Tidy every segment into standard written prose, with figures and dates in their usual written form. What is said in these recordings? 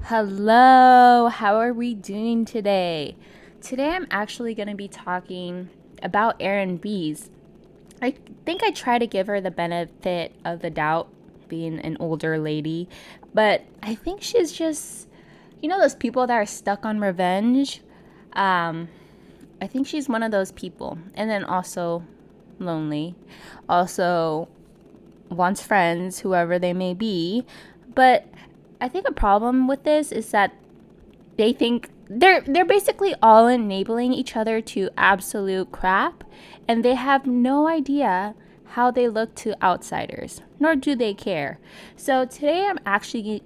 Hello, how are we doing today? Today I'm actually going to be talking about Erin B's. I think I try to give her the benefit of the doubt, being an older lady, but I think she's just, those people that are stuck on revenge. Um, I think she's one of those people. And then also lonely. Also wants friends, whoever they may be. But I think a problem with this is that they think they're basically all enabling each other to absolute crap, and they have no idea how they look to outsiders, nor do they care. So today I'm actually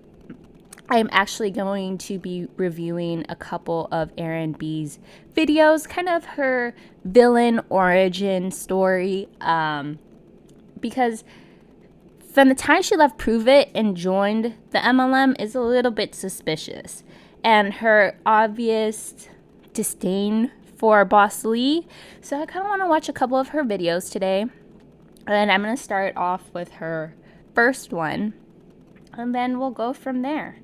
going to be reviewing a couple of Erin B's videos, kind of her villain origin story, because from the time she left Prove It and joined the MLM is a little bit suspicious. And her obvious disdain for Boss Lee. So I kind of want to watch a couple of her videos today. And I'm going to start off with her first one. And then we'll go from there.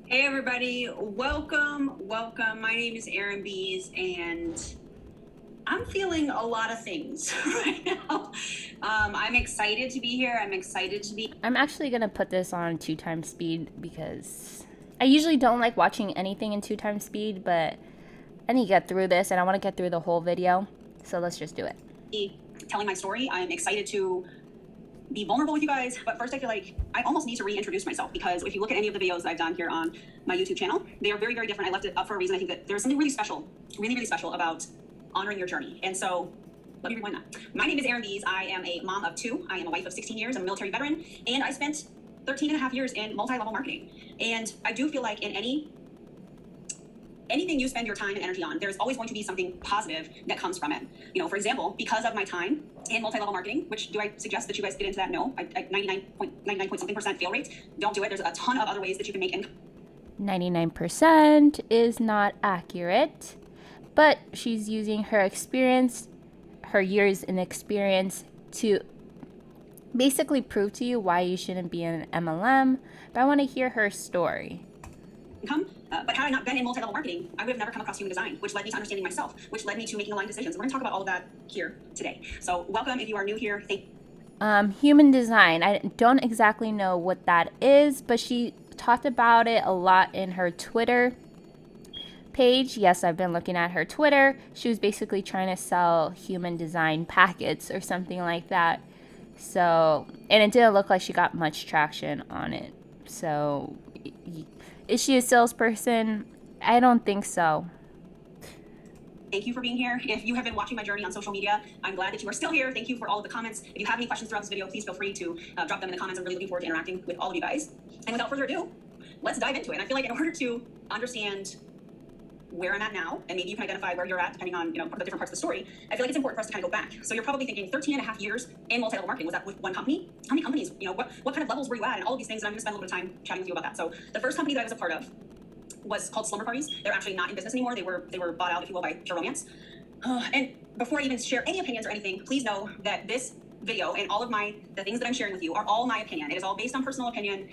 Hey everybody, welcome. My name is Erin Bees and I'm feeling a lot of things right now. I'm excited to be here. I'm actually going to put this on 2x speed because I usually don't like watching anything in 2x speed, but I need to get through this and I want to get through the whole video. So let's just do it. Telling my story. I'm excited to be vulnerable with you guys, but first I feel like I almost need to reintroduce myself, because if you look at any of the videos that I've done here on my YouTube channel, they are very, very different. I left it up for a reason. I think that there's something really special, really special about honoring your journey. And so let me rewind that. My name is Erin Bees. I am a mom of 2. I am a wife of 16 years. I'm a military veteran, and I spent 13 and a half years in multi-level marketing. And I do feel like in anything you spend your time and energy on, there's always going to be something positive that comes from it. You know, for example, because of my time in multi-level marketing, which do I suggest that you guys get into that? No, I 99.99% fail rate. Don't do it. There's a ton of other ways that you can make income. 99% is not accurate, but she's using her experience, her years in experience, to basically prove to you why you shouldn't be in an MLM. But I want to hear her story. But had I not been in multi-level marketing, I would have never come across human design, which led me to understanding myself, which led me to making aligned decisions. We're going to talk about all of that here today. So welcome if you are new here. Human design. I don't exactly know what that is, but she talked about it a lot in her Twitter page. Yes, I've been looking at her Twitter. She was basically trying to sell human design packets or something like that. So, and it didn't look like she got much traction on it. So, is she a salesperson? I don't think so. Thank you for being here. If you have been watching my journey on social media, I'm glad that you are still here. Thank you for all of the comments. If you have any questions throughout this video, please feel free to drop them in the comments. I'm really looking forward to interacting with all of you guys. And without further ado, let's dive into it. And I feel like in order to understand where I'm at now, and maybe you can identify where you're at depending on, the different parts of the story, I feel like it's important for us to kind of go back. So you're probably thinking 13 and a half years in multi-level marketing. Was that with one company? How many companies? What kind of levels were you at? And all of these things, and I'm going to spend a little bit of time chatting with you about that. So the first company that I was a part of was called Slumber Parties. They're actually not in business anymore. They were bought out, if you will, by Pure Romance. And before I even share any opinions or anything, please know that this video and all of the things that I'm sharing with you are all my opinion. It is all based on personal opinion.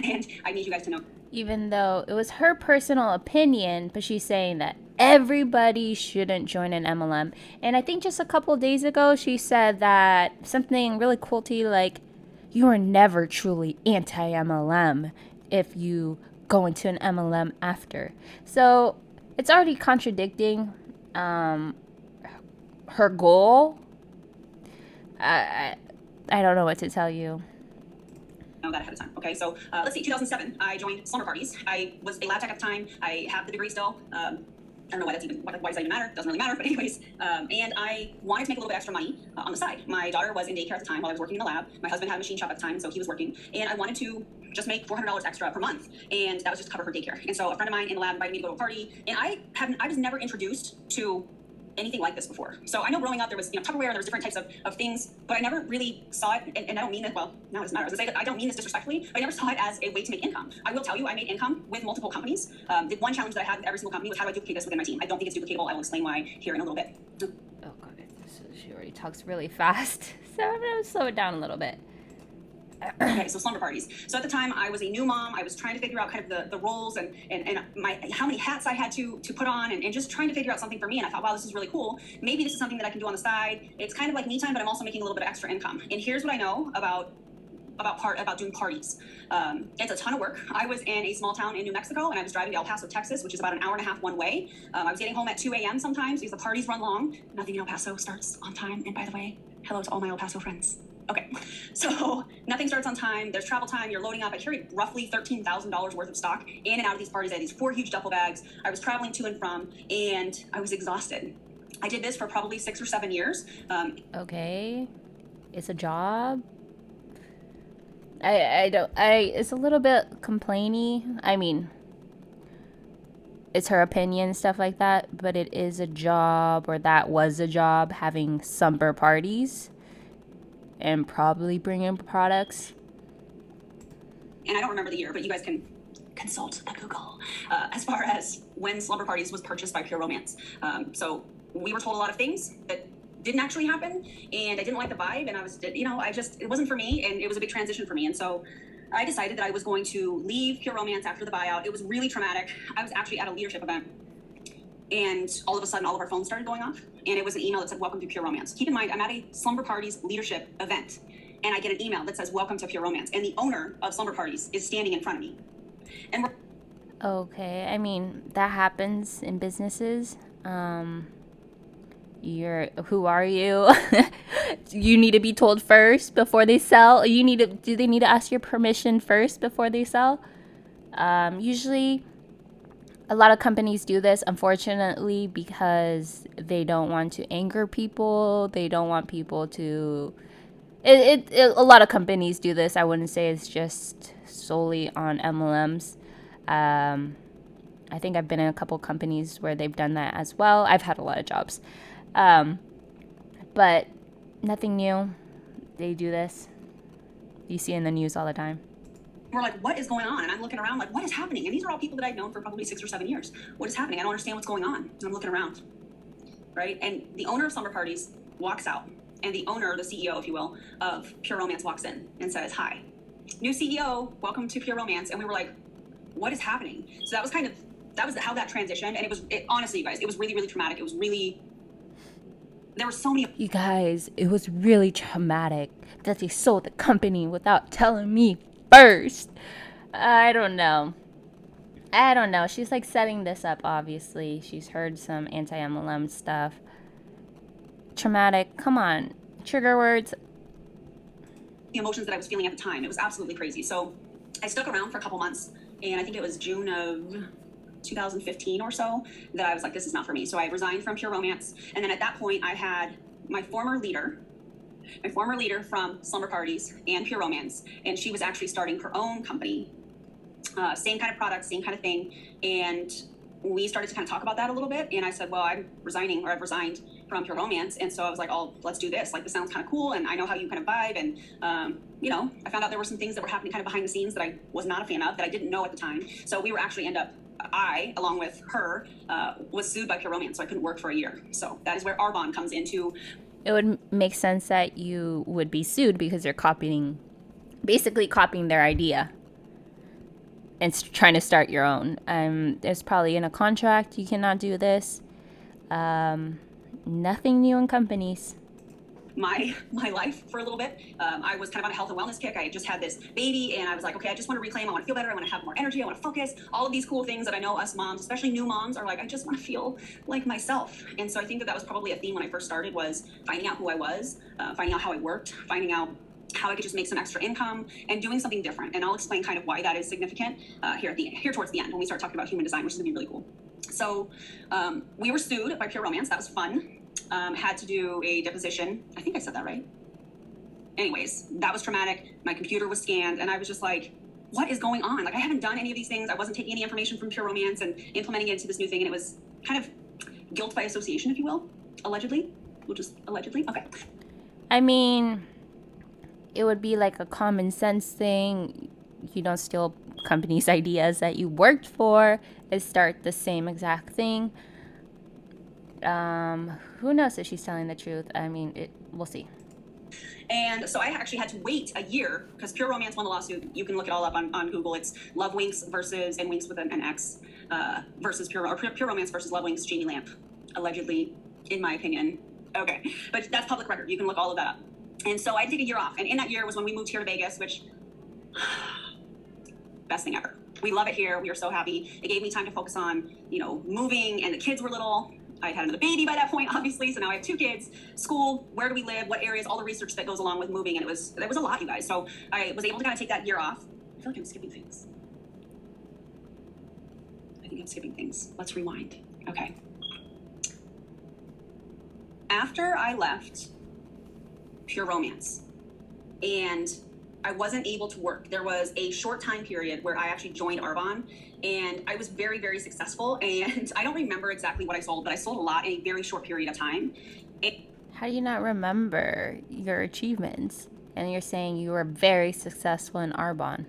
And I need you guys to know. Even though it was her personal opinion, but she's saying that everybody shouldn't join an MLM. And I think just a couple of days ago, she said that something really quilty like, you are never truly anti-MLM if you go into an MLM after. So it's already contradicting her goal. I don't know what to tell you. Know that ahead of time. Okay, so let's see. 2007, I joined Slumber Parties. I was a lab tech at the time. I have the degree still. I don't know why why does that even matter? Doesn't really matter, but anyways. And I wanted to make a little bit extra money on the side. My daughter was in daycare at the time while I was working in the lab. My husband had a machine shop at the time, so he was working. And I wanted to just make $400 extra per month. And that was just to cover her daycare. And so a friend of mine in the lab invited me to go to a party. And I was never introduced to anything like this before. So I know growing up there was, Tupperware and there was different types of things, but I never really saw it, and I don't mean it, well, now it doesn't matter. I don't mean this disrespectfully, but I never saw it as a way to make income. I will tell you, I made income with multiple companies. The one challenge that I had with every single company was how do I duplicate this within my team? I don't think it's duplicatable. I will explain why here in a little bit. Oh god, she already talks really fast, so I'm gonna slow it down a little bit. Okay, so slumber parties. So at the time, I was a new mom. I was trying to figure out kind of the roles and how many hats I had to put on and just trying to figure out something for me. And I thought, wow, this is really cool. Maybe this is something that I can do on the side. It's kind of like me time, but I'm also making a little bit of extra income. And here's what I know about doing parties. It's a ton of work. I was in a small town in New Mexico, and I was driving to El Paso, Texas, which is about an hour and a half one way. I was getting home at 2 a.m. sometimes because the parties run long. Nothing in El Paso starts on time. And by the way, hello to all my El Paso friends. Okay, so nothing starts on time. There's travel time. You're loading up. I carried roughly $13,000 worth of stock in and out of these parties. I had these 4 huge duffel bags. I was traveling to and from, and I was exhausted. I did this for probably 6 or 7 years. Okay, it's a job. It's a little bit complainy. I mean, it's her opinion, stuff like that, but it is a job, or that was a job, having slumber parties and probably bring in products. And I don't remember the year, but you guys can consult the Google as far as when Slumber Parties was purchased by Pure Romance. So we were told a lot of things that didn't actually happen, and I didn't like the vibe, and it wasn't for me, and it was a big transition for me. And so I decided that I was going to leave Pure Romance after the buyout. It was really traumatic. I was actually at a leadership event, and all of a sudden, all of our phones started going off, and it was an email that said, welcome to Pure Romance. Keep in mind, I'm at a Slumber Parties leadership event, and I get an email that says, welcome to Pure Romance, and the owner of Slumber Parties is standing in front of me. And okay, I mean, that happens in businesses. Who are you? You need to be told first before they sell. Do they need to ask your permission first before they sell? Usually, a lot of companies do this, unfortunately, because they don't want to anger people. They don't want people to... A lot of companies do this. I wouldn't say it's just solely on MLMs. I think I've been in a couple companies where they've done that as well. I've had a lot of jobs. But nothing new. They do this. You see in the news all the time. We're like, what is going on? And I'm looking around like, what is happening? And these are all people that I've known for probably 6 or 7 years. What is happening? I don't understand what's going on. And I'm looking around, right? And the owner of Slumber Parties walks out, and the owner, the CEO, if you will, of Pure Romance walks in and says, hi, new CEO, welcome to Pure Romance. And we were like, what is happening? So that was how that transitioned. And honestly, you guys, it was really, really traumatic. There were so many. You guys, it was really traumatic that they sold the company without telling me first. I don't know. She's like setting this up, obviously. She's heard some anti-MLM stuff. Traumatic. Come on. Trigger words. The emotions that I was feeling at the time. It was absolutely crazy. So I stuck around for a couple months, and I think it was June of 2015 or so that I was like, this is not for me. So I resigned from Pure Romance. And then at that point, I had my former leader from Slumber Parties and Pure Romance, and she was actually starting her own company. Same kind of product, same kind of thing. And we started to kind of talk about that a little bit. And I said, well, I've resigned from Pure Romance. And so I was like, oh, let's do this. Like, this sounds kind of cool. And I know how you kind of vibe. And, I found out there were some things that were happening kind of behind the scenes that I was not a fan of, that I didn't know at the time. So we were actually I, along with her, was sued by Pure Romance. So I couldn't work for a year. So that is where our bond comes into. It would make sense that you would be sued because you're basically copying their idea and trying to start your own. There's probably in a contract, you cannot do this. Nothing new in companies. My life for a little bit. I was kind of on a health and wellness kick. I had just had this baby, and I was like, okay, I just want to reclaim. I want to feel better. I want to have more energy. I want to focus. All of these cool things that I know us moms, especially new moms, are like, I just want to feel like myself. And so I think that was probably a theme when I first started, was finding out who I was, finding out how I worked, finding out how I could just make some extra income, and doing something different. And I'll explain kind of why that is significant here towards the end, when we start talking about human design, which is gonna be really cool. So we were sued by Pure Romance. That was fun. Had to do a deposition. I think I said that right. Anyways, that was traumatic. My computer was scanned, and I was just like, what is going on? Like, I haven't done any of these things. I wasn't taking any information from Pure Romance and implementing it into this new thing. And it was kind of guilt by association, if you will. Allegedly. We'll just allegedly. Okay. I mean, it would be like a common sense thing. You don't steal companies' ideas that you worked for and start the same exact thing. Who knows if she's telling the truth? I mean, we'll see. And so I actually had to wait a year because Pure Romance won the lawsuit. You can look it all up on Google. It's Love Winks versus, and Winks with an X, versus Pure Romance versus Love Winks, Jamie Lamp, allegedly, in my opinion. Okay, but that's public record. You can look all of that up. And so I had to take a year off. And in that year was when we moved here to Vegas, which, best thing ever. We love it here. We are so happy. It gave me time to focus on, moving, and the kids were little. I had another baby by that point, obviously. So now I have 2 kids, school, where do we live, what areas, all the research that goes along with moving. And it was a lot, you guys. So I was able to kind of take that year off. I feel like I'm skipping things. I think I'm skipping things. Let's rewind. Okay. After I left Pure Romance and I wasn't able to work, there was a short time period where I actually joined Arbonne, and I was very, very successful. And I don't remember exactly what I sold, but I sold a lot in a very short period of time. How do you not remember your achievements? And you're saying you were very successful in Arbonne.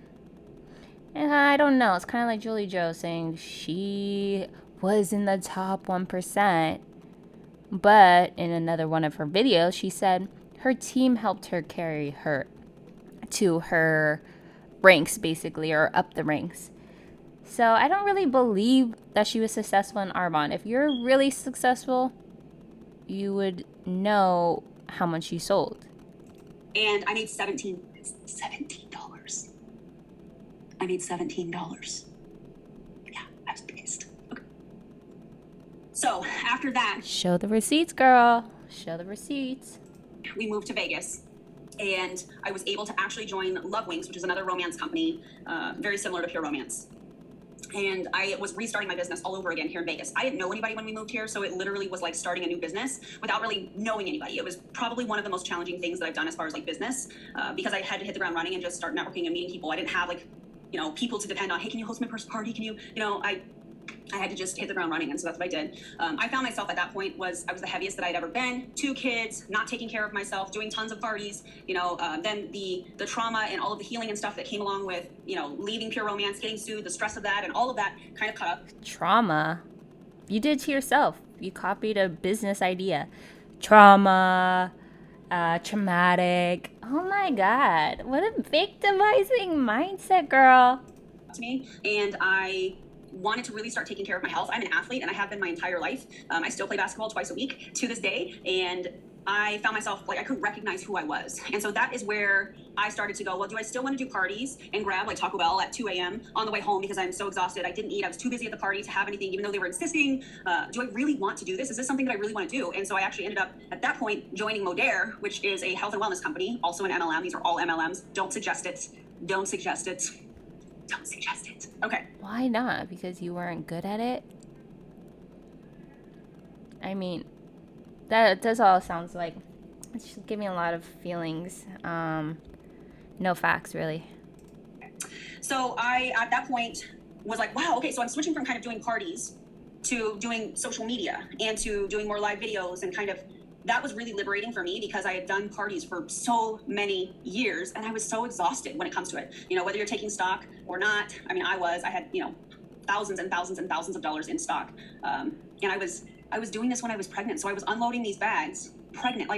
And I don't know. It's kind of like Julie Joe saying she was in the top 1%. But in another one of her videos, she said her team helped her carry her to her ranks, basically, or up the ranks. So I don't really believe that she was successful in Arbonne. If you're really successful, you would know how much you sold. And I made $17. I made $17. Yeah, I was pissed. Okay. So after that, show the receipts, girl. Show the receipts. We moved to Vegas, and I was able to actually join Love Winks, which is another romance company, very similar to Pure Romance. And I was restarting my business all over again here in Vegas. I didn't know anybody when we moved here, so it literally was like starting a new business without really knowing anybody. It was probably one of the most challenging things that I've done as far as like business, because I had to hit the ground running and just start networking and meeting people. I didn't have people to depend on. Hey, can you host my first party? Can you, I had to just hit the ground running, and so that's what I did. I found myself at that point I was the heaviest that I'd ever been. 2 kids, not taking care of myself, doing tons of parties. Then the trauma and all of the healing and stuff that came along with leaving Pure Romance, getting sued, the stress of that, and all of that kind of cut up. Trauma? You did to yourself. You copied a business idea. Trauma, traumatic. Oh my God! What a victimizing mindset, girl. To me, and I wanted to really start taking care of my health. I'm an athlete, and I have been my entire life. I still play basketball twice a week to this day, and I found myself I couldn't recognize who I was. And so that is where I started to go, well, do I still want to do parties and grab Taco Bell at 2 a.m. on the way home because I'm so exhausted? I didn't eat. I was too busy at the party to have anything, even though they were insisting. Do I really want to do this? Is this something that I really want to do? And so I actually ended up at that point joining Modere, which is a health and wellness company, also an MLM. These are all MLMs. Don't suggest it. Don't suggest it. Don't suggest it. Okay. Why not? Because you weren't good at it? I mean, that all sounds like it's just giving a lot of feelings. No facts, really. So I, at that point, was like, wow, okay, so I'm switching from kind of doing parties to doing social media and to doing more live videos, and kind of that was really liberating for me because I had done parties for so many years and I was so exhausted when it comes to it. Whether you're taking stock or not, I had, thousands and thousands and thousands of dollars in stock. And I was doing this when I was pregnant. So I was unloading these bags pregnant.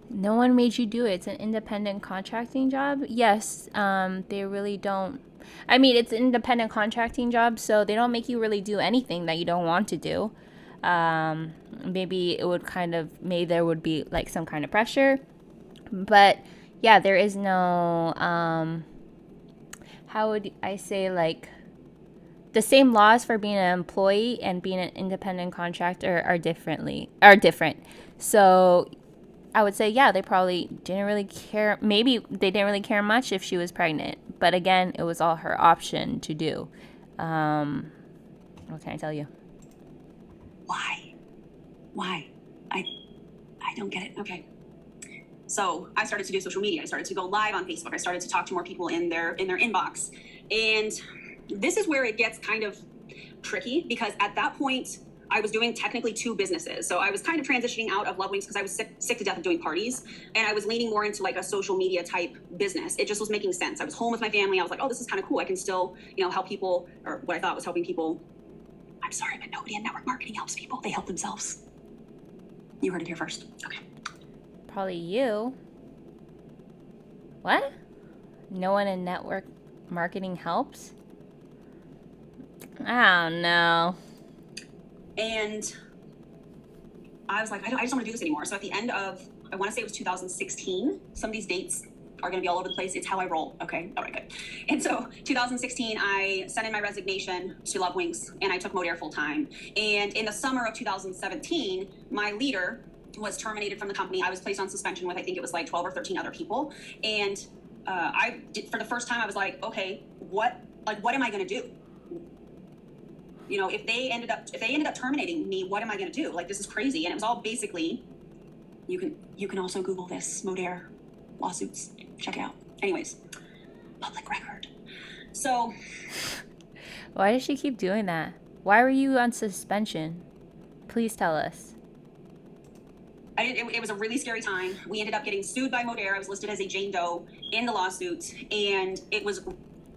No one made you do it. It's an independent contracting job. Yes, they really don't. I mean, it's an independent contracting job, so they don't make you really do anything that you don't want to do. Maybe there would be some kind of pressure, but yeah, there is no, how would I say, the same laws for being an employee and being an independent contractor are different. So I would say, yeah, they probably didn't really care. Maybe they didn't really care much if she was pregnant, but again, it was all her option to do. What can I tell you? Why? I don't get it. Okay. So I started to do social media. I started to go live on Facebook. I started to talk to more people in their inbox. And this is where it gets kind of tricky, because at that point, I was doing technically two businesses. So I was kind of transitioning out of Love Wings because I was sick to death of doing parties. And I was leaning more into like a social media type business. It just was making sense. I was home with my family. I was like, oh, this is kind of cool. I can still, help people, or what I thought was helping people. I'm sorry, but nobody in network marketing helps people. They help themselves. You heard it here first. Okay. Probably you. What? No one in network marketing helps? I don't know. And I was like, I just don't want to do this anymore. So at the end of, I want to say it was 2016. Some of these dates are going to be all over the place. It's how I roll. Okay. All right, good. And so 2016, I sent in my resignation to Love Wings and I took Modair full time. And in the summer of 2017, my leader was terminated from the company. I was placed on suspension with, I think it was like 12 or 13 other people. And for the first time, I was like, okay, what am I going to do? If they ended up terminating me, what am I going to do? Like, this is crazy. And it was all basically, you can also Google this, Modair lawsuits. Check it out. Anyways, public record. So, why does she keep doing that? Why were you on suspension? Please tell us. It was a really scary time. We ended up getting sued by Modair. I was listed as a Jane Doe in the lawsuit, and it was.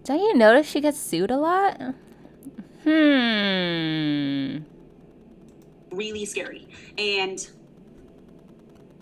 Don't you notice she gets sued a lot? Really scary. And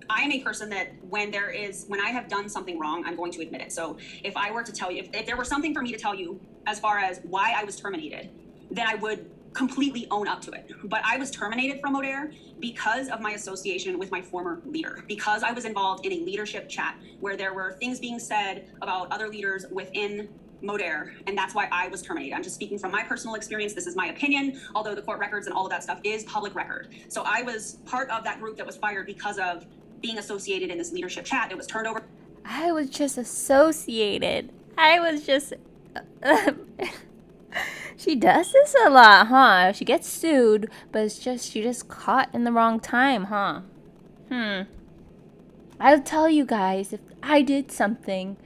I am a person that when I have done something wrong, I'm going to admit it. So if I were to tell you, if there were something for me to tell you as far as why I was terminated, then I would completely own up to it. But I was terminated from Modair because of my association with my former leader, because I was involved in a leadership chat where there were things being said about other leaders within Modair, and that's why I was terminated. I'm just speaking from my personal experience. This is my opinion, although the court records and all of that stuff is public record. So I was part of that group that was fired because of being associated in this leadership chat. It was turned over. I was just associated. She does this a lot, huh? She gets sued, but she just caught in the wrong time, huh? I'll tell you guys if I did something,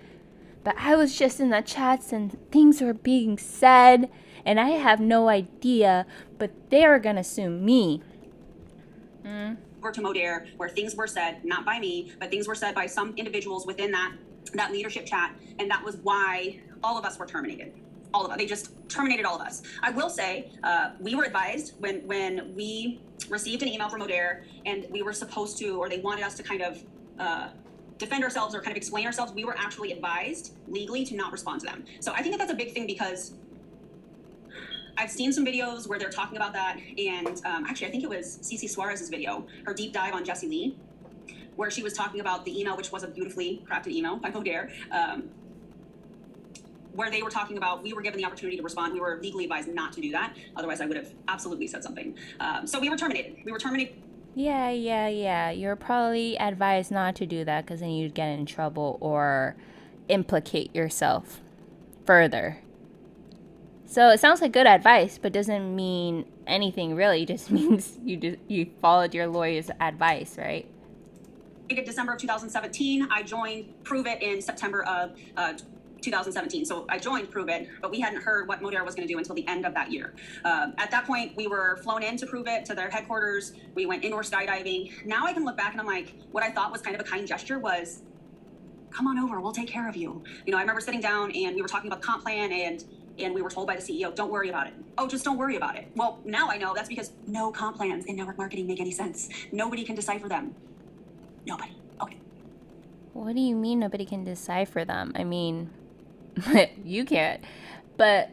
but I was just in the chats and things were being said, and I have no idea, but they're gonna sue me. Over to Modair, where things were said, not by me, but things were said by some individuals within that leadership chat, and that was why all of us were terminated. All of us. They just terminated all of us. I will say, we were advised when we received an email from Modair, and we were supposed to, or they wanted us to kind of defend ourselves or kind of explain ourselves. We were actually advised legally to not respond to them. So I think that's a big thing because I've seen some videos where they're talking about that, and actually I think it was Cece Suarez's video, her deep dive on Jessie Lee, where she was talking about the email, which was a beautifully crafted email by Modair, where they were talking about, we were given the opportunity to respond. We were legally advised not to do that. Otherwise, I would have absolutely said something. So we were terminated. Yeah. You're probably advised not to do that because then you'd get in trouble or implicate yourself further. So it sounds like good advice, but doesn't mean anything really. It just means you followed your lawyer's advice, right? December of 2017, I joined Prove It in September of 2017. So I joined Prove It, but we hadn't heard what Modair was going to do until the end of that year. At that point, we were flown in to Prove It, to their headquarters. We went indoor skydiving. Now I can look back and I'm like, what I thought was kind of a kind gesture was, come on over, we'll take care of you. I remember sitting down and we were talking about the comp plan, and we were told by the CEO, don't worry about it. Oh, just don't worry about it. Well, now I know that's because no comp plans in network marketing make any sense. Nobody can decipher them. Nobody. Okay. What do you mean nobody can decipher them? I mean, you can't. But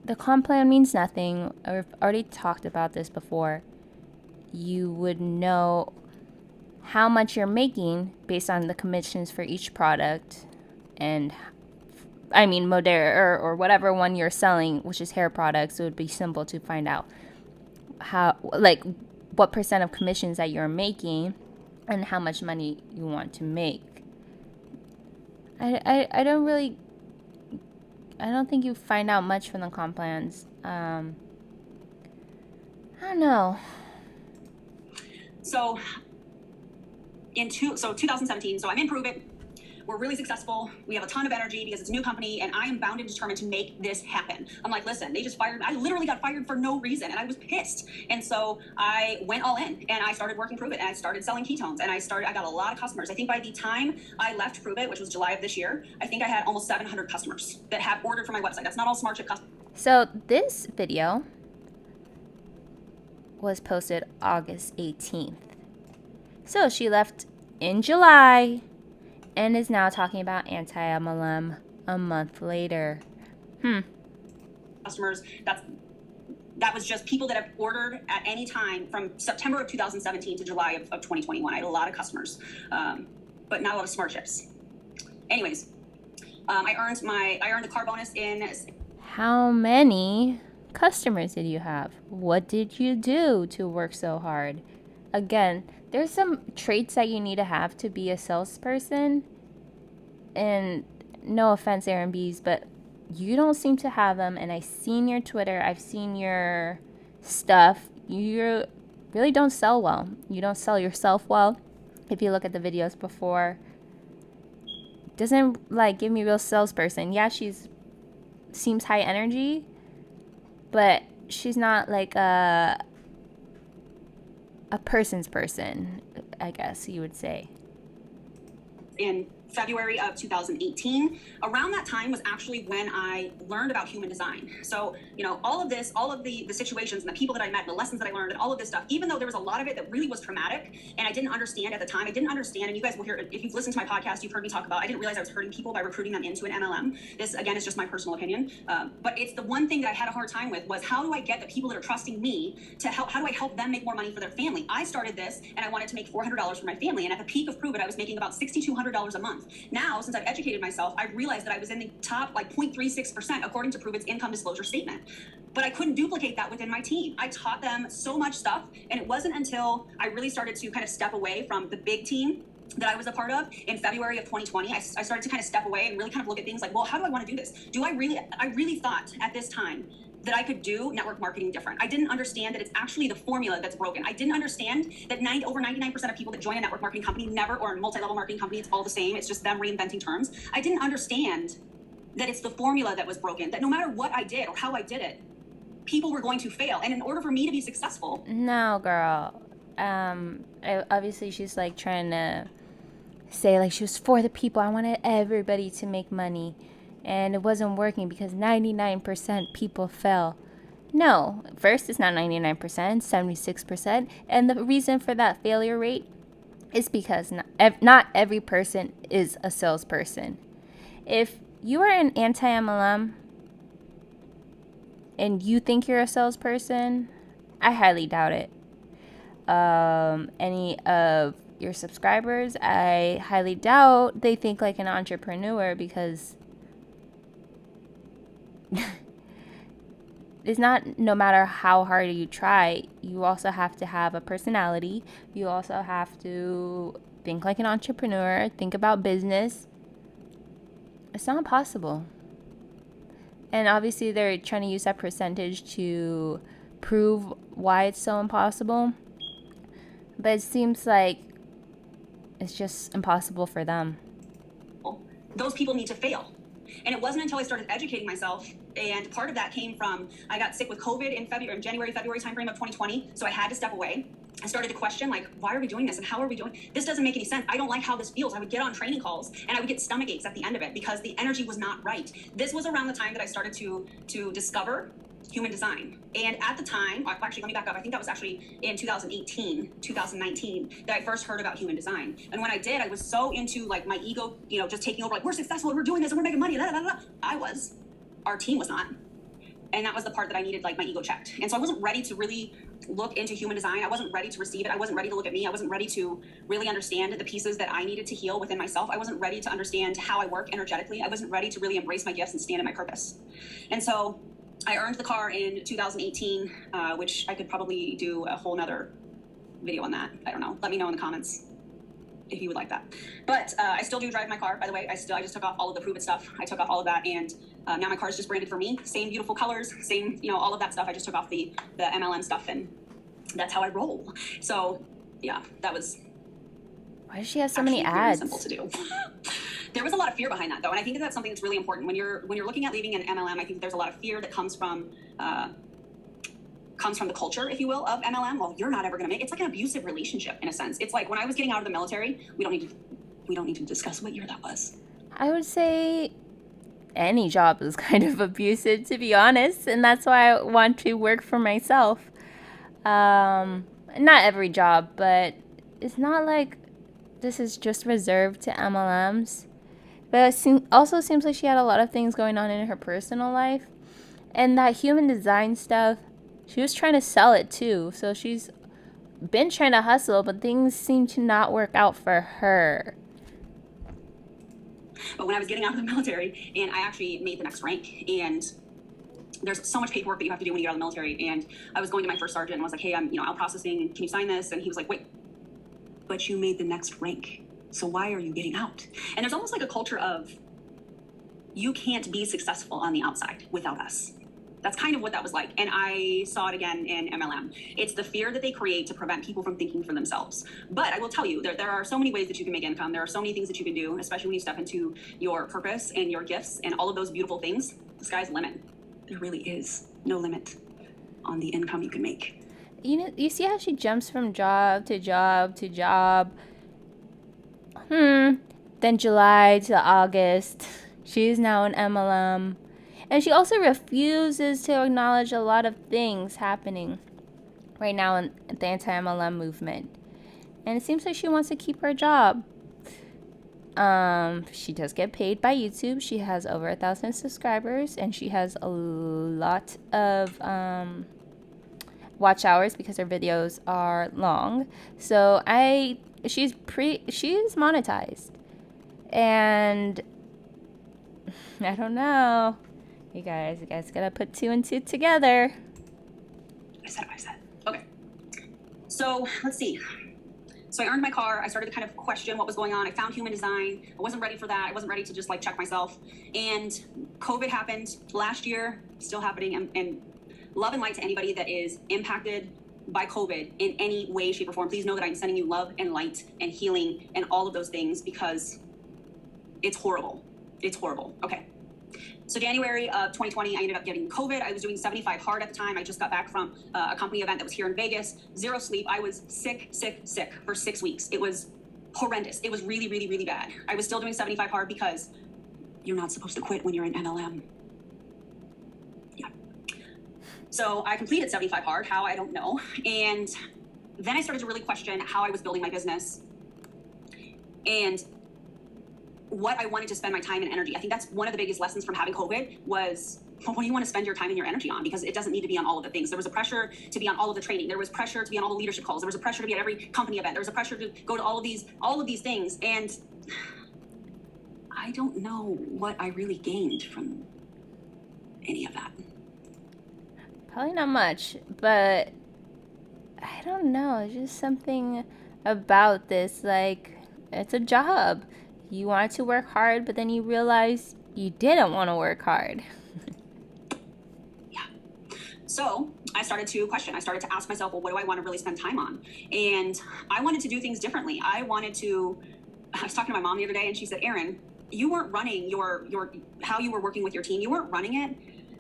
the comp plan means nothing. I've already talked about this before. You would know how much you're making based on the commissions for each product. And I mean, Modair or whatever one you're selling, which is hair products, it would be simple to find out what percent of commissions that you're making and how much money you want to make. I don't think you find out much from the comp plans. I don't know. So 2017, so I'm in Prove It. we're really successful. We have a ton of energy because it's a new company, and I am bound and determined to make this happen. I'm like, listen, they just fired me. I literally got fired for no reason, and I was pissed. And so I went all in, and I started working Prove It, and I started selling ketones, and I got a lot of customers. I think by the time I left Prove It, which was July of this year, I think I had almost 700 customers that have ordered from my website. That's not all Smart Chip customers. So this video was posted August 18th. So she left in July and is now talking about anti-MLM a month later. Customers, that was just people that have ordered at any time from September of 2017 to July of 2021. I had a lot of customers, but not a lot of Smart Chips. Anyways, I earned the car bonus in. How many customers did you have? What did you do to work so hard? Again, there's some traits that you need to have to be a salesperson. And no offense, Aaron B's, but you don't seem to have them. And I've seen your Twitter. I've seen your stuff. You really don't sell well. You don't sell yourself well. If you look at the videos before, doesn't like give me a real salesperson. Yeah, seems high energy, but she's not like a person's person, I guess you would say. In February of 2018, around that time was actually when I learned about human design. So, all of this, all of the situations and the people that I met, and the lessons that I learned and all of this stuff, even though there was a lot of it that really was traumatic and I didn't understand at the time, and you guys will hear, if you've listened to my podcast, you've heard me talk about, I didn't realize I was hurting people by recruiting them into an MLM. This, again, is just my personal opinion. But it's the one thing that I had a hard time with was how do I get the people that are trusting me to help, how do I help them make more money for their family? I started this and I wanted to make $400 for my family. And at the peak of Prove It, I was making about $6,200 a month. Now, since I've educated myself, I've realized that I was in the top 0.36% according to Prove It's income disclosure statement. But I couldn't duplicate that within my team. I taught them so much stuff, and it wasn't until I really started to kind of step away from the big team that I was a part of in February of 2020. I started to kind of step away and really kind of look at things like, well, how do I want to do this? I really thought at this time that I could do network marketing different. I didn't understand that it's actually the formula that's broken. I didn't understand that over 99% of people that join a network marketing company or a multi-level marketing company, it's all the same. It's just them reinventing terms. I didn't understand that it's the formula that was broken, that no matter what I did or how I did it, people were going to fail. And in order for me to be successful. No, girl. Obviously she's trying to say she was for the people. I wanted everybody to make money. And it wasn't working because 99% people fell. No, first it's not 99%, 76%. And the reason for that failure rate is because not every person is a salesperson. If you are an anti-MLM and you think you're a salesperson, I highly doubt it. Any of your subscribers, I highly doubt they think like an entrepreneur, because it's not, no matter how hard you try, you also have to have a personality. You also have to think like an entrepreneur, think about business. It's not possible. And obviously they're trying to use that percentage to prove why it's so impossible. But it seems like it's just impossible for them. Those people need to fail. And it wasn't until I started educating myself, and part of that came from, I got sick with COVID in January, February timeframe of 2020. So I had to step away. I started to question, why are we doing this? And how are we doing? This doesn't make any sense. I don't like how this feels. I would get on training calls and I would get stomach aches at the end of it because the energy was not right. This was around the time that I started to discover human design. And at the time, actually, let me back up. I think that was actually in 2018, 2019 that I first heard about human design. And when I did, I was so into my ego, just taking over, we're successful, we're doing this, and we're making money. I was. Our team was not. And that was the part that I needed my ego checked. And so I wasn't ready to really look into human design. I wasn't ready to receive it. I wasn't ready to look at me. I wasn't ready to really understand the pieces that I needed to heal within myself. I wasn't ready to understand how I work energetically. I wasn't ready to really embrace my gifts and stand in my purpose. And so I earned the car in 2018, which I could probably do a whole nother video on that. I don't know. Let me know in the comments if you would like that. But I still do drive my car, by the way. I just took off all of the Prove It stuff. I took off all of that, and now my car is just branded for me. Same beautiful colors, same, all of that stuff. I just took off the MLM stuff, and that's how I roll. So yeah, that was Why does she have so many very ads? simple to do. There was a lot of fear behind that, though, and I think that that's something that's really important when you're looking at leaving an MLM. I think there's a lot of fear that comes from the culture, if you will, of MLM. Well, you're not ever going to make. It's like an abusive relationship in a sense. It's like when I was getting out of the military. We don't need to discuss what year that was. I would say any job is kind of abusive, to be honest, and that's why I want to work for myself. Not every job, but it's not like this is just reserved to MLMs. But it also seems like she had a lot of things going on in her personal life. And that human design stuff, she was trying to sell it too. So she's been trying to hustle, but things seem to not work out for her. But when I was getting out of the military, and I actually made the next rank, and there's so much paperwork that you have to do when you get out of the military. And I was going to my first sergeant and was like, hey, I'm out processing. Can you sign this? And he was like, wait, but you made the next rank. So why are you getting out? And there's almost like a culture of you can't be successful on the outside without us. That's kind of what that was like. And I saw it again in MLM. It's the fear that they create to prevent people from thinking for themselves. But I will tell you, there are so many ways that you can make income. There are so many things that you can do, especially when you step into your purpose and your gifts and all of those beautiful things. The sky's the limit. There really is no limit on the income you can make. You see how she jumps from job to job to job? Then July to August. She's now an MLM. And she also refuses to acknowledge a lot of things happening right now in the anti-MLM movement. And it seems like she wants to keep her job. She does get paid by YouTube. She has over 1,000 subscribers, and she has a lot of watch hours because her videos are long. So she's monetized, and I don't know. You guys gotta put 2 and 2 together. I said what I said. Okay. So let's see. So I earned my car. I started to kind of question what was going on. I found human design. I wasn't ready for that. I wasn't ready to just like check myself. And COVID happened last year, still happening. And love and light to anybody that is impacted by COVID in any way, shape, or form. Please know that I'm sending you love and light and healing and all of those things because it's horrible. It's horrible. Okay. So January of 2020, I ended up getting COVID. I was doing 75 hard at the time. I just got back from a company event that was here in Vegas. 0 sleep. I was sick for 6 weeks. It was horrendous. It was really, really, really bad. I was still doing 75 hard because you're not supposed to quit when you're in MLM. Yeah. So I completed 75 hard. How? I don't know. And then I started to really question how I was building my business and what I wanted to spend my time and energy. I think that's one of the biggest lessons from having COVID was, well, what do you want to spend your time and your energy on? Because it doesn't need to be on all of the things. There was a pressure to be on all of the training. There was pressure to be on all the leadership calls. There was a pressure to be at every company event. There was a pressure to go to all of these things. And I don't know what I really gained from any of that. Probably not much, but I don't know. It's just something about this. Like, it's a job. You wanted to work hard, but then you realized you didn't want to work hard. Yeah. So I started to question. I started to ask myself, well, what do I want to really spend time on? And I wanted to do things differently. I was talking to my mom the other day, and she said, Erin, you weren't running your how you were working with your team. You weren't running it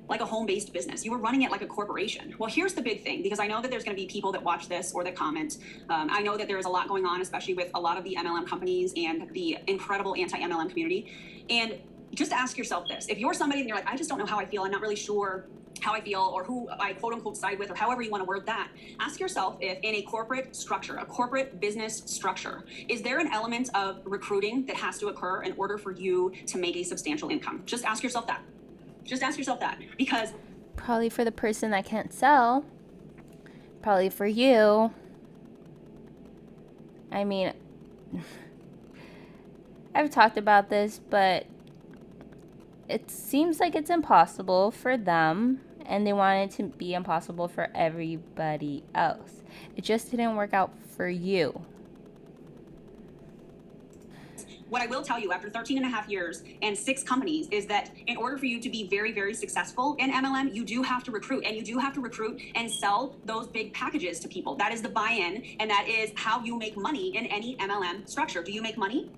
like a home-based business. You were running it like a corporation. Well, here's the big thing, because I know that there's going to be people that watch this or that comment. I know that there is a lot going on, especially with a lot of the MLM companies and the incredible anti-MLM community. And just ask yourself this. If you're somebody and you're like, I just don't know how I feel, I'm not really sure how I feel or who I quote unquote side with, or however you want to word that, ask yourself if in a corporate structure, a corporate business structure, is there an element of recruiting that has to occur in order for you to make a substantial income? Just ask yourself that. Just ask yourself that, because probably for the person that can't sell, probably for you. I mean, I've talked about this, but it seems like it's impossible for them, and they want it to be impossible for everybody else. It just didn't work out for you. What I will tell you after 13 and a half years and 6 companies is that in order for you to be very, very successful in MLM, you do have to recruit, and you do have to recruit and sell those big packages to people. That is the buy-in, and that is how you make money in any MLM structure. Do you make money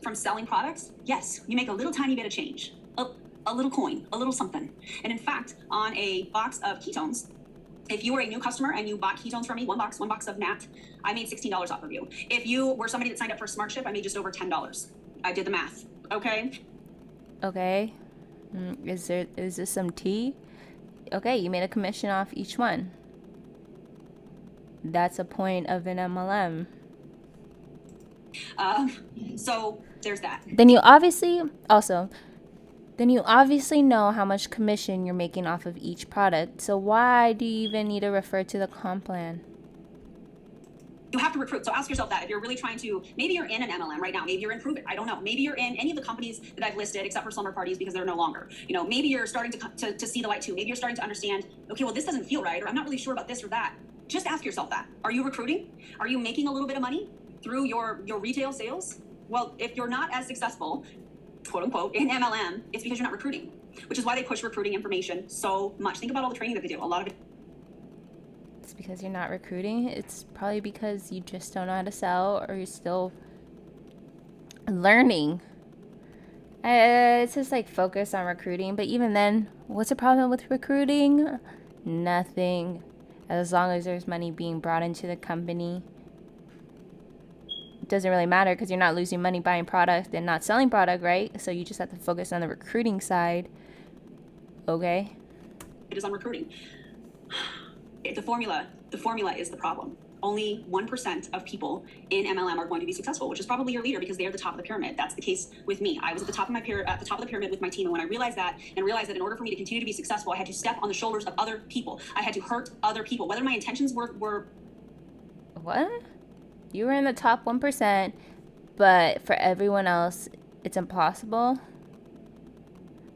from selling products? Yes, you make a little tiny bit of change, a little coin, a little something. And in fact, on a box of ketones, if you were a new customer and you bought ketones from me, one box of NAT, I made $16 off of you. If you were somebody that signed up for Smart Ship, I made just over $10. I did the math. Okay. Okay. Is this some tea? Okay, you made a commission off each one. That's a point of an MLM. So there's that. Then you obviously know how much commission you're making off of each product. So why do you even need to refer to the comp plan? You have to recruit. So ask yourself that. If you're really trying to, maybe you're in an MLM right now. Maybe you're in Prove It. I don't know. Maybe you're in any of the companies that I've listed, except for Slumber Parties, because they're no longer. Maybe you're starting to see the light too. Maybe you're starting to understand, okay, well, this doesn't feel right, or I'm not really sure about this or that. Just ask yourself that. Are you recruiting? Are you making a little bit of money through your retail sales? Well, if you're not as successful, quote unquote, in MLM, it's because you're not recruiting, which is why they push recruiting information so much. Think about all the training that they do. A lot of it. It's because you're not recruiting. It's probably because you just don't know how to sell, or you're still learning. It's just like focus on recruiting. But even then, what's the problem with recruiting? Nothing. As long as there's money being brought into the company. It doesn't really matter because you're not losing money buying product and not selling product, right? So you just have to focus on the recruiting side. Okay? It is on recruiting. The formula is the problem. Only 1% of people in MLM are going to be successful, which is probably your leader because they're the top of the pyramid. That's the case with me. I was at the top of the pyramid with my team, and when I realized that in order for me to continue to be successful, I had to step on the shoulders of other people. I had to hurt other people, whether my intentions were. What? You were in the top 1%, but for everyone else, it's impossible?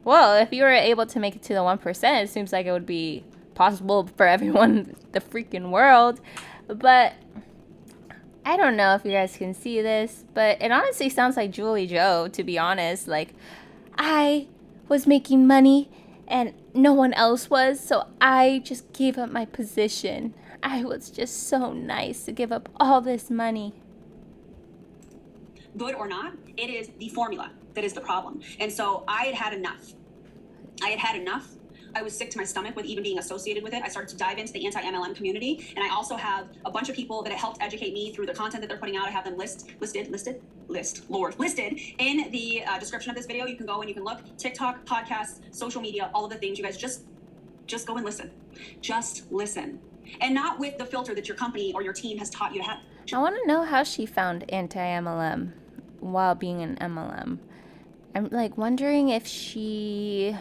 Well, if you were able to make it to the 1%, it seems like it would be possible for everyone the freaking world. But I don't know if you guys can see this, but it honestly sounds like Julie Joe, to be honest. Like, I was making money and no one else was, so I just gave up my position. I was just so nice to give up all this money. Good or not, it is the formula that is the problem. And so I had enough. I was sick to my stomach with even being associated with it. I started to dive into the anti-MLM community, and I also have a bunch of people that have helped educate me through the content that they're putting out. I have them listed in the description of this video. You can go and you can look. TikTok, podcasts, social media, all of the things. You guys just go and listen. Just listen. And not with the filter that your company or your team has taught you to have. I want to know how she found anti-MLM while being an MLM. I'm like wondering if she...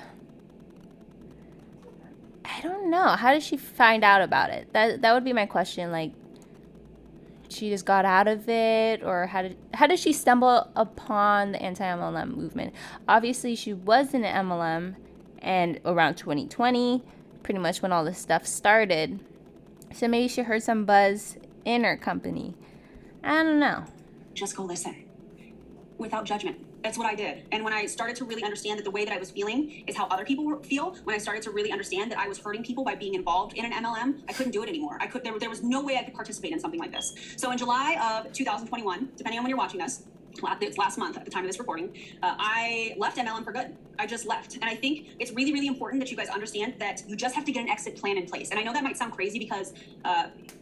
I don't know. How did she find out about it? That would be my question. Like, she just got out of it, or how did she stumble upon the anti-MLM movement? Obviously, she was in an MLM, and around 2020, pretty much when all this stuff started. So maybe she heard some buzz in her company. I don't know. Just go listen, without judgment. That's what I did. And when I started to really understand that the way that I was feeling is how other people feel, when I started to really understand that I was hurting people by being involved in an MLM, I couldn't do it anymore. There was no way I could participate in something like this. So in July of 2021, depending on when you're watching this, it's last month at the time of this recording, I left MLM for good. I just left. And I think it's really, really important that you guys understand that you just have to get an exit plan in place. And I know that might sound crazy because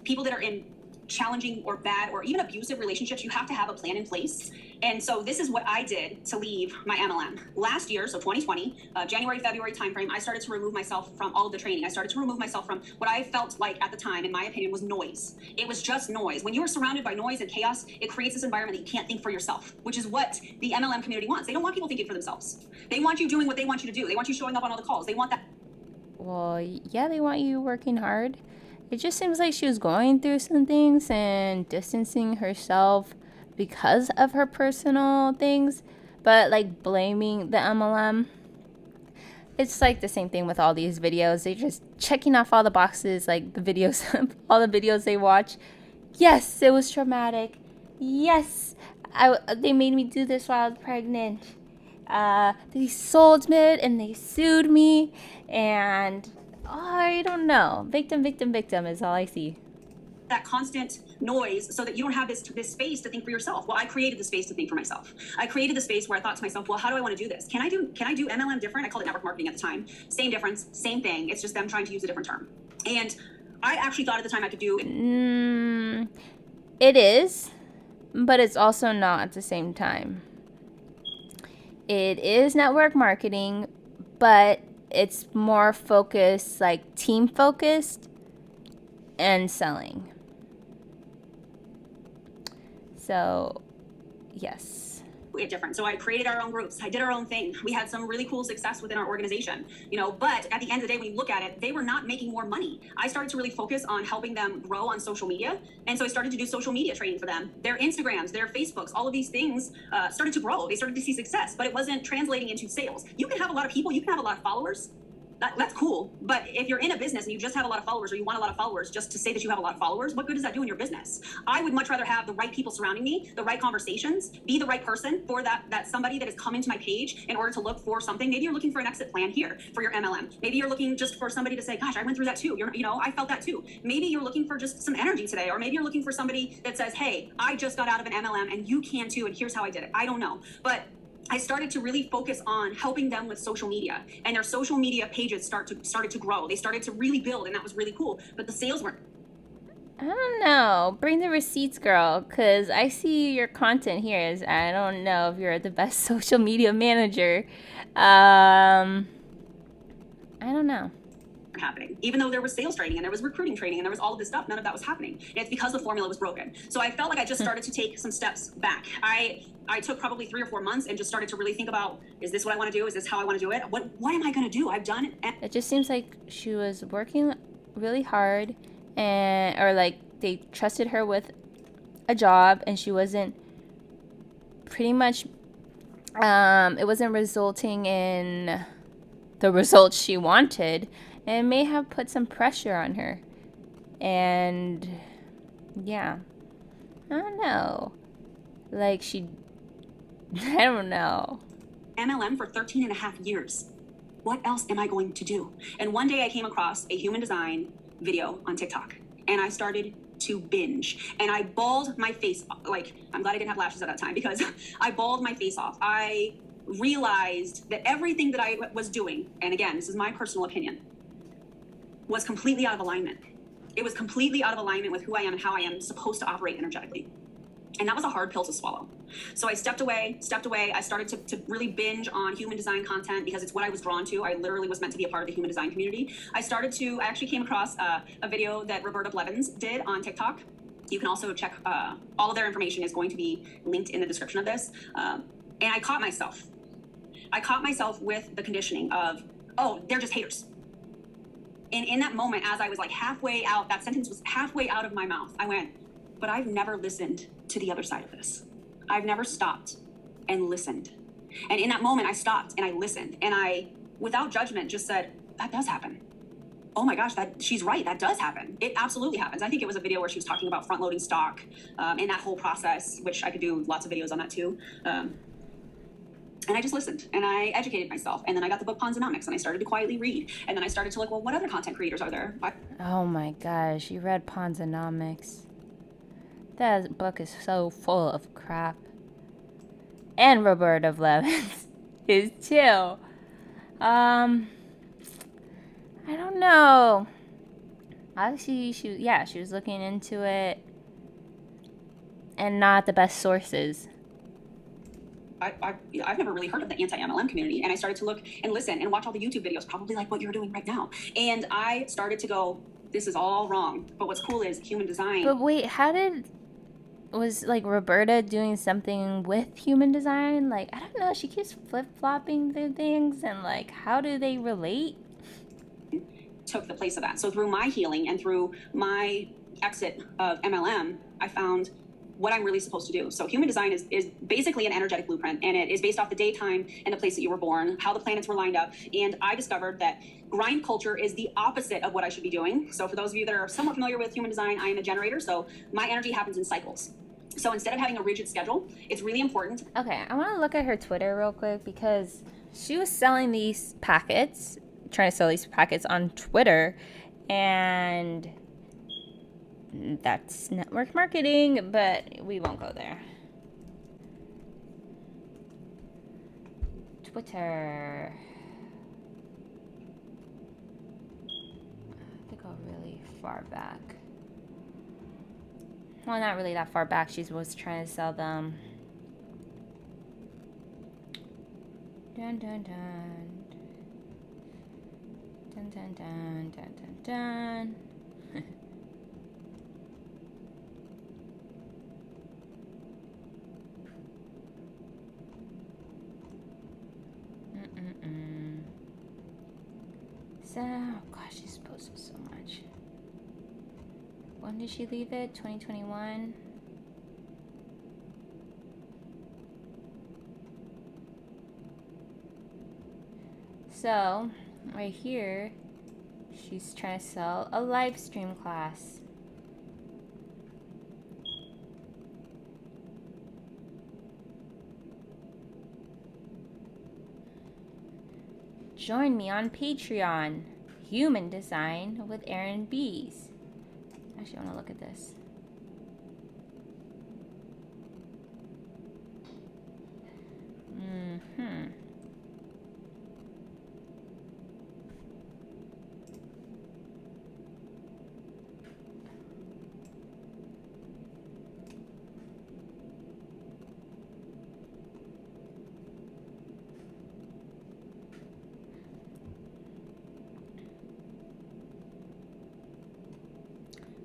people that are in challenging or bad or even abusive relationships, you have to have a plan in place. And so this is what I did to leave my MLM. Last year, so 2020, January, February timeframe, I started to remove myself from all of the training. I started to remove myself from what I felt like at the time, in my opinion, was noise. It was just noise. When you are surrounded by noise and chaos, it creates this environment that you can't think for yourself, which is what the MLM community wants. They don't want people thinking for themselves. They want you doing what they want you to do. They want you showing up on all the calls. They want that. Well, yeah, they want you working hard. It just seems like she was going through some things and distancing herself because of her personal things, but like blaming the MLM. It's like the same thing with all these videos. They're just checking off all the boxes, like the videos, all the videos they watch. Yes, it was traumatic. Yes, They made me do this while I was pregnant. They sold me and they sued me, and I don't know. Victim, victim, victim is all I see. That constant noise so that you don't have this space to think for yourself. Well, I created the space to think for myself. I created the space where I thought to myself, well, how do I want to do this? Can I do MLM different? I called it network marketing at the time. Same difference, same thing. It's just them trying to use a different term. And I actually thought at the time I could do it is, but it's also not at the same time. It is network marketing, but it's more focused, like team focused and selling. So, yes. Different. So I created our own groups. I did our own thing. We had some really cool success within our organization, but at the end of the day, when you look at it, they were not making more money. I started to really focus on helping them grow on social media. And so I started to do social media training for them. Their Instagrams, their Facebooks, all of these things started to grow. They started to see success, but it wasn't translating into sales. You can have a lot of people, you can have a lot of followers. That's cool. But if you're in a business and you just have a lot of followers, or you want a lot of followers just to say that you have a lot of followers, what good does that do in your business? I would much rather have the right people surrounding me, the right conversations, be the right person for that somebody that is coming to my page in order to look for something. Maybe you're looking for an exit plan here for your MLM. Maybe you're looking just for somebody to say, gosh, I went through that too. I felt that too. Maybe you're looking for just some energy today, or maybe you're looking for somebody that says, hey, I just got out of an MLM and you can too, and here's how I did it. I don't know. But I started to really focus on helping them with social media, and their social media pages started to grow. They started to really build, and that was really cool. But the sales weren't. I don't know. Bring the receipts, girl, because I see your content here. I don't know if you're the best social media manager. I don't know. Happening, even though there was sales training and there was recruiting training and there was all of this stuff, none of that was happening. And it's because the formula was broken. So I felt like I just started to take some steps back. I took probably 3 or 4 months and just started to really think about, is this what I want to do? Is this how I want to do it? What am I going to do? I've done it. It just seems like she was working really hard, or like they trusted her with a job, and she wasn't pretty much, it wasn't resulting in the results she wanted. And it may have put some pressure on her. And yeah, I don't know. Like I don't know. MLM for 13 and a half years. What else am I going to do? And one day I came across a human design video on TikTok, and I started to binge, and I bawled my face. Like, I'm glad I didn't have lashes at that time, because I bawled my face off. I realized that everything that I was doing, and again, this is my personal opinion, was completely out of alignment. It was completely out of alignment with who I am and how I am supposed to operate energetically. And that was a hard pill to swallow. So I stepped away. I started to really binge on human design content because it's what I was drawn to. I literally was meant to be a part of the human design community. I actually came across a video that Roberta Blevins did on TikTok. You can also check, all of their information is going to be linked in the description of this. And I caught myself. With the conditioning of, oh, they're just haters. And in that moment, as I was like halfway out, that sentence was halfway out of my mouth, I went, but I've never listened to the other side of this. I've never stopped and listened. And in that moment, I stopped and I listened. And I, without judgment, just said, that does happen. Oh my gosh, she's right. That does happen. It absolutely happens. I think it was a video where she was talking about front loading stock and that whole process, which I could do lots of videos on that too. And I just listened and I educated myself. And then I got the book Ponzonomics and I started to quietly read. And then I started to look, well, what other content creators are there? Oh my gosh, you read Ponzonomics. That book is so full of crap. And Roberta Blevins is too. I don't know. Obviously, she was looking into it and not the best sources. I've never really heard of the anti-MLM community, and I started to look and listen and watch all the YouTube videos, probably like what you're doing right now. And I started to go, this is all wrong. But what's cool is human design. But wait, was like Roberta doing something with human design? Like, I don't know, she keeps flip-flopping through things, and like, how do they relate? Took the place of that. So through my healing and through my exit of MLM, I found what I'm really supposed to do. So human design is basically an energetic blueprint, and it is based off the daytime and the place that you were born, how the planets were lined up. And I discovered that grind culture is the opposite of what I should be doing. So for those of you that are somewhat familiar with human design, I am a generator. So my energy happens in cycles. So instead of having a rigid schedule, it's really important. Okay, I want to look at her Twitter real quick because she was selling these packets, trying to sell these packets on Twitter, and that's network marketing, but we won't go there. Twitter. I have to go really far back. Well, not really that far back. She was trying to sell them. Dun dun dun. Dun dun dun dun dun dun. So, oh gosh, she's posted so much. When did she leave it? 2021? So, right here, she's trying to sell a live stream class. Join me on Patreon. Human Design with Aaron Bees. Actually, I want to look at this.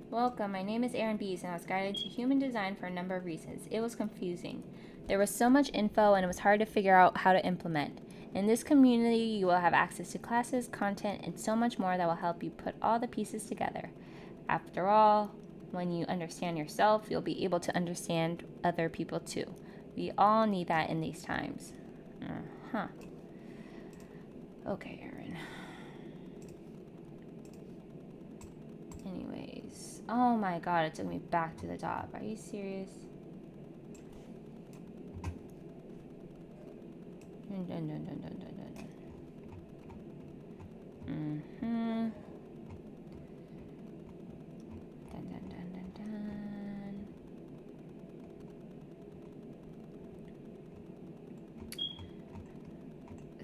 Welcome, my name is Aaron Bees, and I was guided to human design for a number of reasons. It was confusing. There was so much info, and it was hard to figure out how to implement. In this community, you will have access to classes, content, and so much more that will help you put all the pieces together. After all, when you understand yourself, you'll be able to understand other people too. We all need that in these times. Okay, Aaron. Anyways. Oh my god, it took me back to the top. Are you serious? Dun, dun, dun, dun, dun, dun, dun. Dun, dun, dun, dun, dun.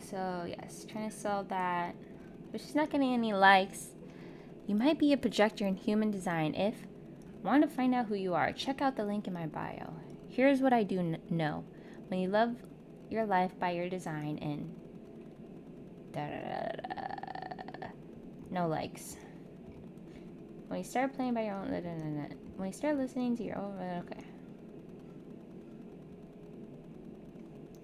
So, yes, trying to sell that. But she's not getting any likes. You might be a projector in human design. If want to find out who you are, check out the link in my bio. Here's what I do know. When you love your life by your design and no likes. When you start playing by your own, when you start listening to your own, okay.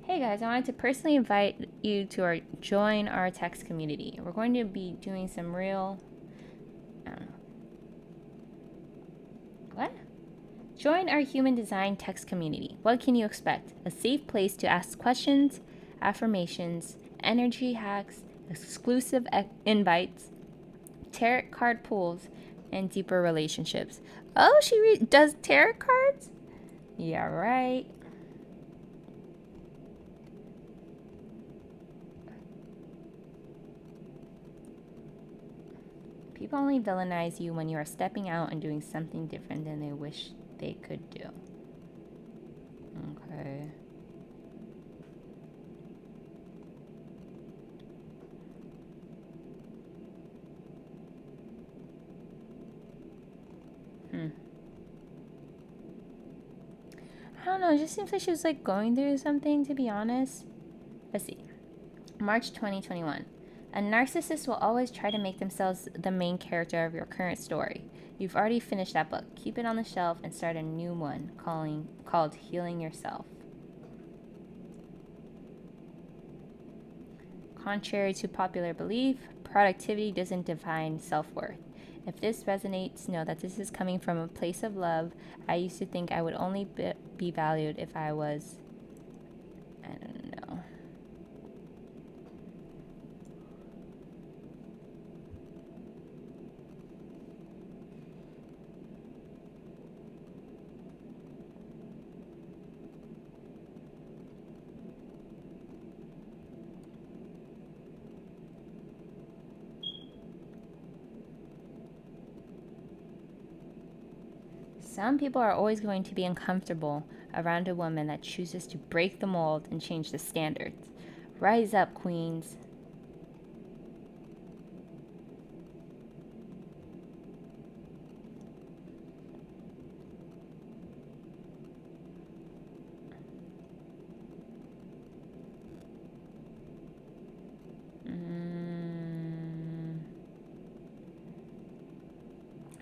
Hey guys, I wanted to personally invite you to join our text community. We're going to be doing some real, I don't know. What? Join our human design text community. What can you expect? A safe place to ask questions, affirmations, energy hacks, exclusive invites, tarot card pulls, and deeper relationships. Oh, she does tarot cards? Yeah, right. People only villainize you when you are stepping out and doing something different than they wish they could do. Okay. I don't know, it just seems like she was like going through something, to be honest. Let's see. March 2021. A narcissist will always try to make themselves the main character of your current story. You've already finished that book. Keep it on the shelf and start a new one called Healing Yourself. Contrary to popular belief, productivity doesn't define self-worth. If this resonates, know that this is coming from a place of love. I used to think I would only be valued if I was, I don't know. Some people are always going to be uncomfortable around a woman that chooses to break the mold and change the standards. Rise up, queens.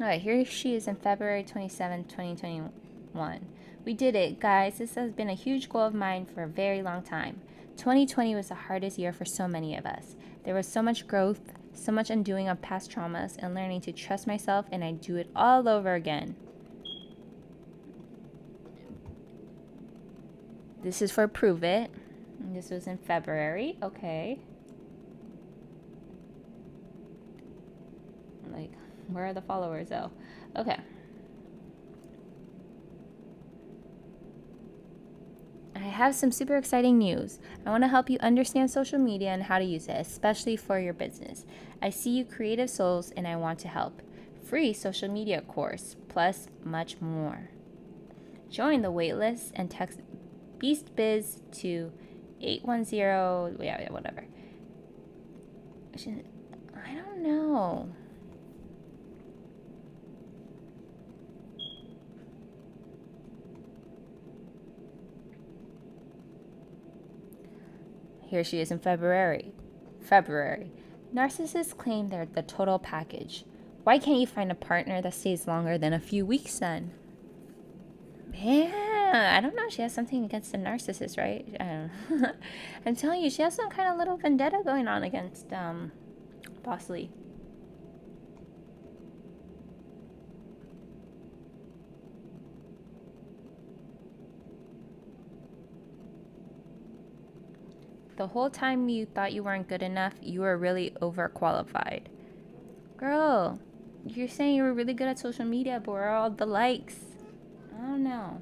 Alright, here she is in February 27, 2021. We did it, guys. This has been a huge goal of mine for a very long time. 2020 was the hardest year for so many of us. There was so much growth, so much undoing of past traumas, and learning to trust myself, and I do it all over again. This is for Prove It. And this was in February. Okay. Like, where are the followers, though? Okay. I have some super exciting news. I want to help you understand social media and how to use it, especially for your business. I see you creative souls and I want to help. Free social media course, plus much more. Join the waitlist and text BeastBiz to 810, whatever. I don't know. Here she is in February. Narcissists claim they're the total package. Why can't you find a partner that stays longer than a few weeks then? Yeah, I don't know. She has something against the narcissist, right? I don't know. I'm telling you, she has some kind of little vendetta going on against Boss Lee. The whole time you thought you weren't good enough, you were really overqualified. Girl, you're saying you were really good at social media, but where are all the likes? I don't know.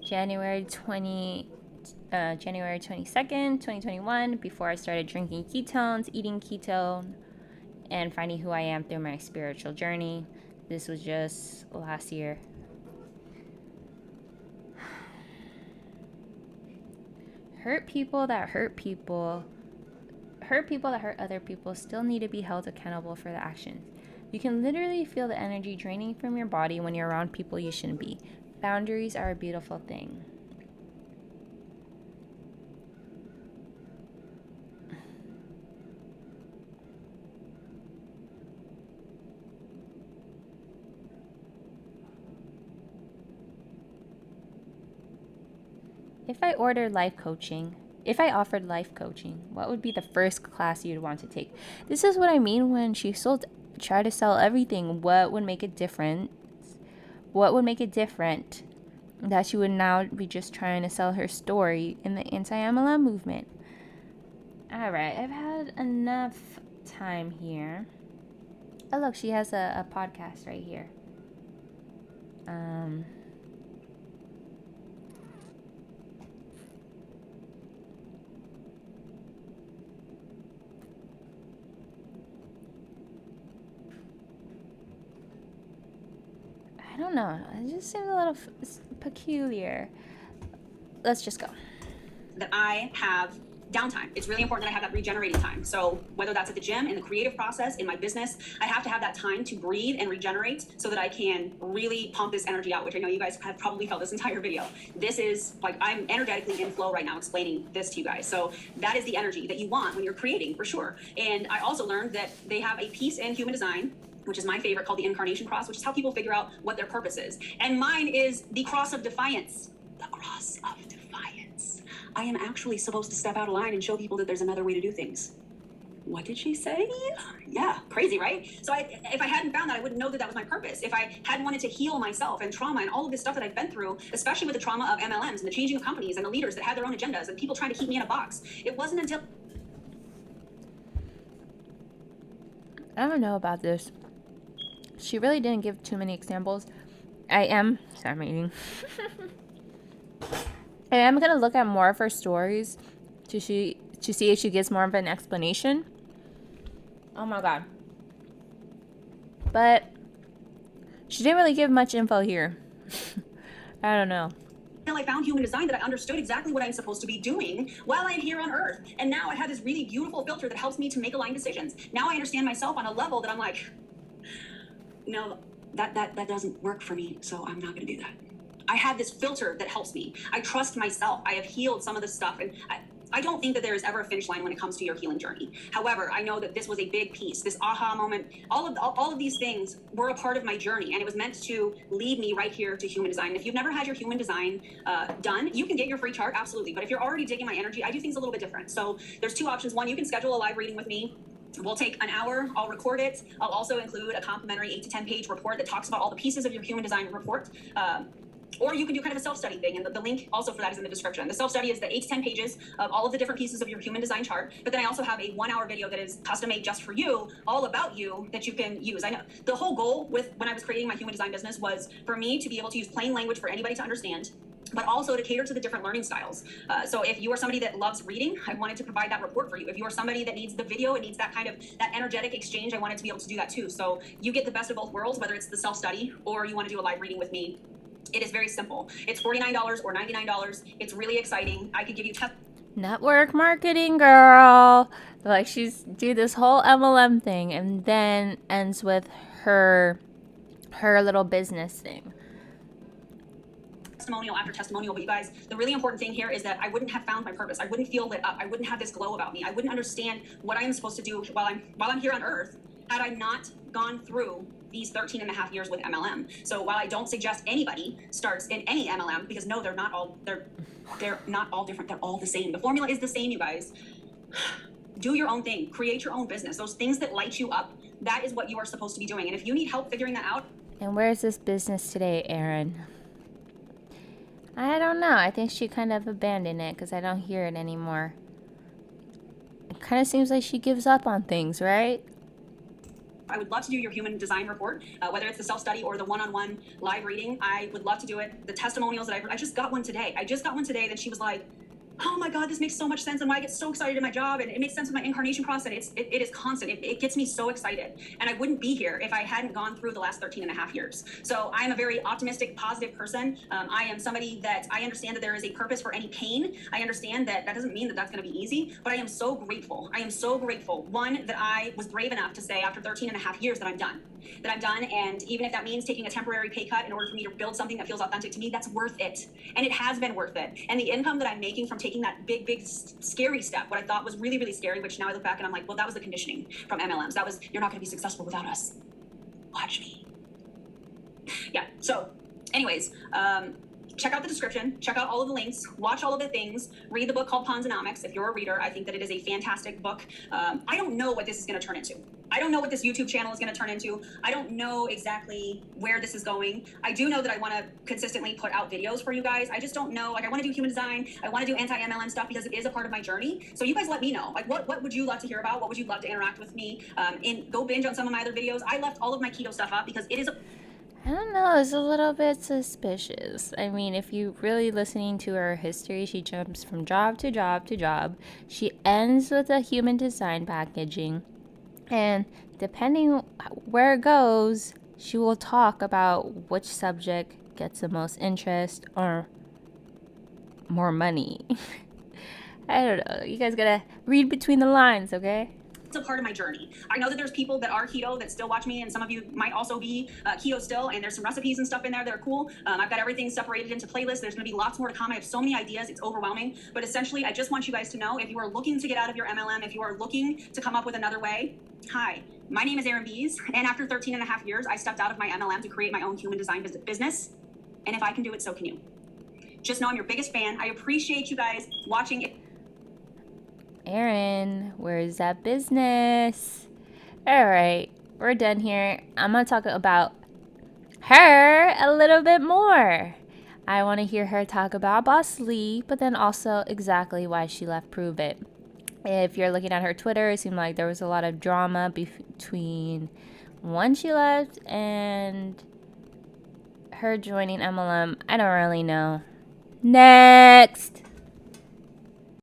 January 22nd, 2021, before I started drinking ketones, eating ketone, and finding who I am through my spiritual journey. This was just last year. Hurt people that hurt other people still need to be held accountable for the actions. You can literally feel the energy draining from your body when you're around people you shouldn't be. Boundaries are a beautiful thing. If I offered life coaching, what would be the first class you'd want to take? This is what I mean when she tried to sell everything. What would make it different? What would make it different that she would now be just trying to sell her story in the anti-MLM movement? All right, I've had enough time here. Oh, look, she has a podcast right here. I don't know. It just seems a little peculiar. Let's just go. That I have downtime. It's really important that I have that regenerating time. So whether that's at the gym, in the creative process, in my business, I have to have that time to breathe and regenerate so that I can really pump this energy out, which I know you guys have probably felt this entire video. This is like, I'm energetically in flow right now explaining this to you guys. So that is the energy that you want when you're creating, for sure. And I also learned that they have a piece in human design which is my favorite, called the Incarnation Cross, which is how people figure out what their purpose is. And mine is the Cross of Defiance. The Cross of Defiance. I am actually supposed to step out of line and show people that there's another way to do things. What did she say? Yeah, crazy, right? So if I hadn't found that, I wouldn't know that that was my purpose. If I hadn't wanted to heal myself and trauma and all of this stuff that I've been through, especially with the trauma of MLMs and the changing of companies and the leaders that had their own agendas and people trying to keep me in a box, it wasn't until... I don't know about this. She really didn't give too many examples. Sorry, I'm eating. I am gonna look at more of her stories to see if she gives more of an explanation. Oh my god. But she didn't really give much info here. I don't know. I found human design that I understood exactly what I'm supposed to be doing while I'm here on Earth. And now I have this really beautiful filter that helps me to make aligned decisions. Now I understand myself on a level that I'm like, no, that doesn't work for me, so I'm not gonna do that. I have this filter that helps me. I trust myself. I have healed some of this stuff, and I don't think that there is ever a finish line when it comes to your healing journey. However, I know that this was a big piece, this aha moment. All of these things were a part of my journey, and it was meant to lead me right here to human design. And if you've never had your human design done, you can get your free chart, absolutely. But if you're already digging my energy, I do things a little bit different. So there's two options. One, you can schedule a live reading with me. We'll take an hour, I'll record it. I'll also include a complimentary 8 to 10 page report that talks about all the pieces of your human design report. Or you can do kind of a self-study thing, and the link also for that is in the description. The self-study is the 8 to 10 pages of all of the different pieces of your human design chart, but then I also have a 1-hour video that is custom-made just for you, all about you, that you can use. I know the whole goal with when I was creating my human design business was for me to be able to use plain language for anybody to understand, but also to cater to the different learning styles. So if you are somebody that loves reading, I wanted to provide that report for you. If you are somebody that needs the video, it needs that kind of that energetic exchange, I wanted to be able to do that too. So you get the best of both worlds, whether it's the self-study or you want to do a live reading with me. It is very simple. It's $49 or $99. It's really exciting. I could give you network marketing, girl. Like, she's do this whole MLM thing and then ends with her little business thing. Testimonial after testimonial. But you guys, the really important thing here is that I wouldn't have found my purpose. I wouldn't feel lit up. I wouldn't have this glow about me. I wouldn't understand what I am supposed to do while I'm here on Earth had I not gone through these 13 and a half years with MLM. So while I don't suggest anybody starts in any MLM, because no, they're not all different. They're all the same. The formula is the same, you guys. Do your own thing. Create your own business. Those things that light you up, that is what you are supposed to be doing. And if you need help figuring that out. And where's this business today, Erin? I don't know. I think she kind of abandoned it because I don't hear it anymore. It kind of seems like she gives up on things, right? I would love to do your human design report, whether it's the self-study or the one-on-one live reading. I would love to do it. The testimonials that I just got one today. That she was like, oh my God, this makes so much sense, and why I get so excited in my job, and it makes sense with my incarnation process, and it is constant. It gets me so excited, and I wouldn't be here if I hadn't gone through the last 13 and a half years. So I'm a very optimistic, positive person. I am somebody that I understand that there is a purpose for any pain. I understand that doesn't mean that that's going to be easy, but I am so grateful. One, that I was brave enough to say after 13 and a half years that I'm done. And even if that means taking a temporary pay cut in order for me to build something that feels authentic to me, that's worth it. And it has been worth it. And the income that I'm making from taking that big, scary step, what I thought was really, really scary, which now I look back and I'm like, well, that was the conditioning from MLMs. That was, you're not going to be successful without us. Watch me. Yeah. So anyways, check out the description, check out all of the links, watch all of the things, read the book called Ponzonomics. If you're a reader, I think that it is a fantastic book. I don't know what this is going to turn into. I don't know what this YouTube channel is going to turn into. I don't know exactly where this is going. I do know that I want to consistently put out videos for you guys. I just don't know. Like, I want to do human design. I want to do anti-MLM stuff because it is a part of my journey. So you guys let me know. Like, what would you love to hear about? What would you love to interact with me? Go binge on some of my other videos. I left all of my keto stuff up because it is I don't know, it's a little bit suspicious. I mean, if you're really listening to her history, she jumps from job to job to job. She ends with a human design packaging. And depending where it goes, she will talk about which subject gets the most interest or more money. I don't know. You guys gotta read between the lines, okay? a part of my journey. I know that there's people that are keto that still watch me, and some of you might also be keto still, and there's some recipes and stuff in there that are cool. I've got everything separated into playlists. There's going to be lots more to come. I have so many ideas. It's overwhelming. But essentially, I just want you guys to know, if you are looking to get out of your MLM, if you are looking to come up with another way, hi, my name is Erin Bees, and after 13 and a half years, I stepped out of my MLM to create my own human design business. And if I can do it, so can you. Just know I'm your biggest fan. I appreciate you guys watching. Erin, where's that business? All right, we're done here. I'm going to talk about her a little bit more. I want to hear her talk about Boss Lee, but then also exactly why she left Prove It. If you're looking at her Twitter, it seemed like there was a lot of drama between when she left and her joining MLM. I don't really know. Next!